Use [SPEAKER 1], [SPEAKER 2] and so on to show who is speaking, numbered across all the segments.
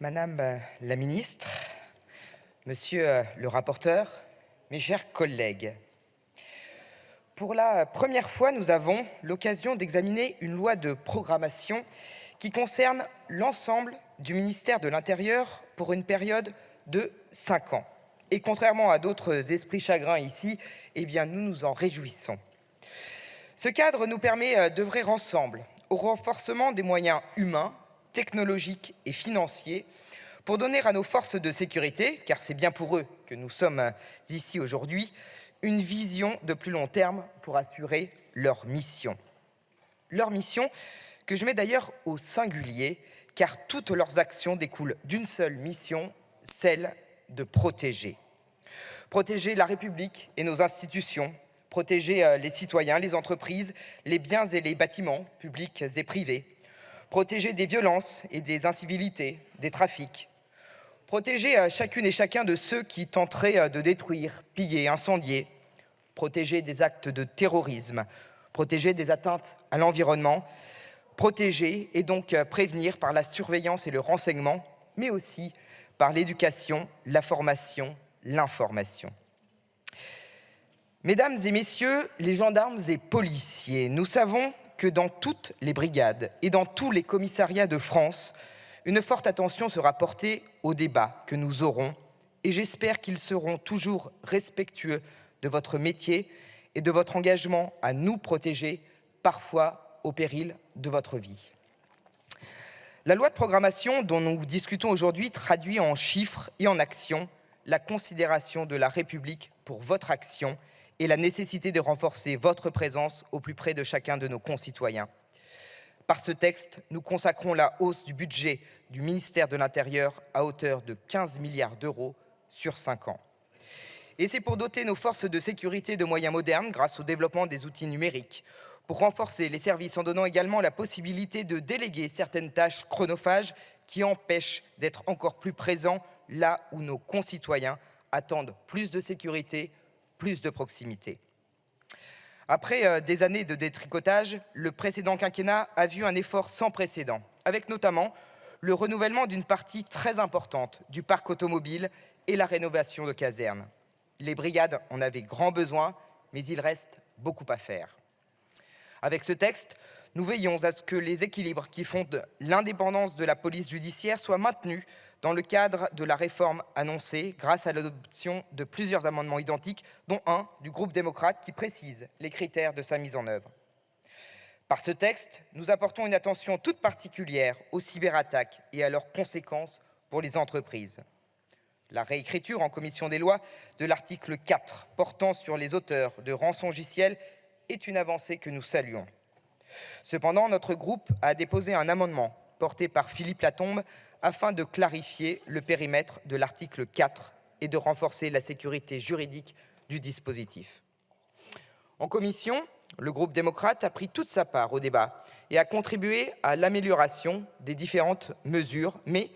[SPEAKER 1] Madame la ministre, monsieur le rapporteur, mes chers collègues, pour la première fois, nous avons l'occasion d'examiner une loi de programmation qui concerne l'ensemble du ministère de l'Intérieur pour une période de 5 ans. Et contrairement à d'autres esprits chagrins ici, nous nous en réjouissons. Ce cadre nous permet d'œuvrer ensemble au renforcement des moyens humains, technologiques et financiers pour donner à nos forces de sécurité, car c'est bien pour eux que nous sommes ici aujourd'hui, une vision de plus long terme pour assurer leur mission. Leur mission que je mets d'ailleurs au singulier, car toutes leurs actions découlent d'une seule mission, celle de protéger. Protéger la République et nos institutions, protéger les citoyens, les entreprises, les biens et les bâtiments, publics et privés, protéger des violences et des incivilités, des trafics, protéger chacune et chacun de ceux qui tenteraient de détruire, piller, incendier, protéger des actes de terrorisme, protéger des atteintes à l'environnement, protéger et donc prévenir par la surveillance et le renseignement, mais aussi par l'éducation, la formation, l'information. Mesdames et messieurs les gendarmes et policiers, nous savons que dans toutes les brigades et dans tous les commissariats de France, une forte attention sera portée aux débats que nous aurons et j'espère qu'ils seront toujours respectueux de votre métier et de votre engagement à nous protéger, parfois au péril de votre vie. La loi de programmation dont nous discutons aujourd'hui traduit en chiffres et en actions la considération de la République pour votre action et la nécessité de renforcer votre présence au plus près de chacun de nos concitoyens. Par ce texte, nous consacrons la hausse du budget du ministère de l'Intérieur à hauteur de 15 milliards d'euros sur 5 ans. Et c'est pour doter nos forces de sécurité de moyens modernes grâce au développement des outils numériques, pour renforcer les services en donnant également la possibilité de déléguer certaines tâches chronophages qui empêchent d'être encore plus présents là où nos concitoyens attendent plus de sécurité, plus de proximité. Après des années de détricotage, le précédent quinquennat a vu un effort sans précédent, avec notamment le renouvellement d'une partie très importante du parc automobile et la rénovation de casernes. Les brigades en avaient grand besoin, mais il reste beaucoup à faire. Avec ce texte, nous veillons à ce que les équilibres qui fondent l'indépendance de la police judiciaire soient maintenus dans le cadre de la réforme annoncée grâce à l'adoption de plusieurs amendements identiques, dont un du groupe démocrate qui précise les critères de sa mise en œuvre. Par ce texte, nous apportons une attention toute particulière aux cyberattaques et à leurs conséquences pour les entreprises. La réécriture en commission des lois de l'article 4 portant sur les auteurs de rançongiciels est une avancée que nous saluons. Cependant, notre groupe a déposé un amendement porté par Philippe Latombe afin de clarifier le périmètre de l'article 4 et de renforcer la sécurité juridique du dispositif. En commission, le groupe démocrate a pris toute sa part au débat et a contribué à l'amélioration des différentes mesures, mais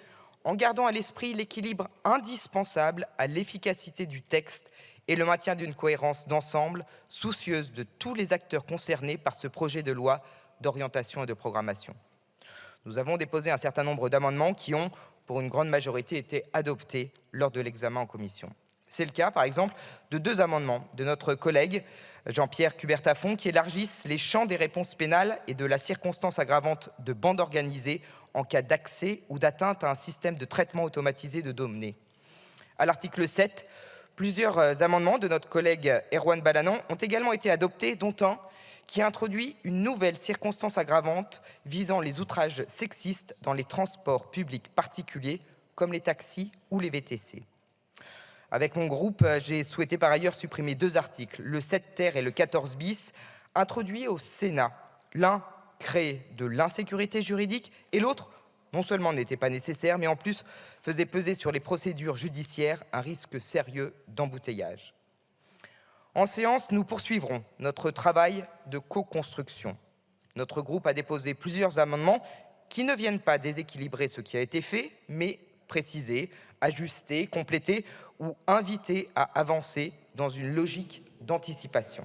[SPEAKER 1] en gardant à l'esprit l'équilibre indispensable à l'efficacité du texte et le maintien d'une cohérence d'ensemble soucieuse de tous les acteurs concernés par ce projet de loi d'orientation et de programmation. Nous avons déposé un certain nombre d'amendements qui ont, pour une grande majorité, été adoptés lors de l'examen en commission. C'est le cas, par exemple, de 2 amendements de notre collègue Jean-Pierre Cubert-Affon qui élargissent les champs des réponses pénales et de la circonstance aggravante de bande organisée en cas d'accès ou d'atteinte à un système de traitement automatisé de données. À l'article 7, plusieurs amendements de notre collègue Erwan Balanant ont également été adoptés, dont un qui introduit une nouvelle circonstance aggravante visant les outrages sexistes dans les transports publics particuliers, comme les taxis ou les VTC. Avec mon groupe, j'ai souhaité par ailleurs supprimer 2 articles, le 7 ter et le 14 bis, introduits au Sénat. L'un créait de l'insécurité juridique et l'autre, non seulement n'était pas nécessaire, mais en plus faisait peser sur les procédures judiciaires un risque sérieux d'embouteillage. En séance, nous poursuivrons notre travail de co-construction. Notre groupe a déposé plusieurs amendements qui ne viennent pas déséquilibrer ce qui a été fait, mais préciser, ajuster, compléter ou inviter à avancer dans une logique d'anticipation.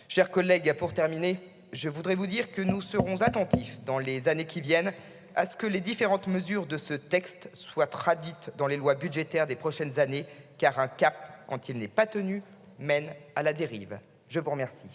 [SPEAKER 1] Chers collègues, pour terminer, je voudrais vous dire que nous serons attentifs dans les années qui viennent à ce que les différentes mesures de ce texte soient traduites dans les lois budgétaires des prochaines années, car un cap, quand il n'est pas tenu, mène à la dérive. Je vous remercie.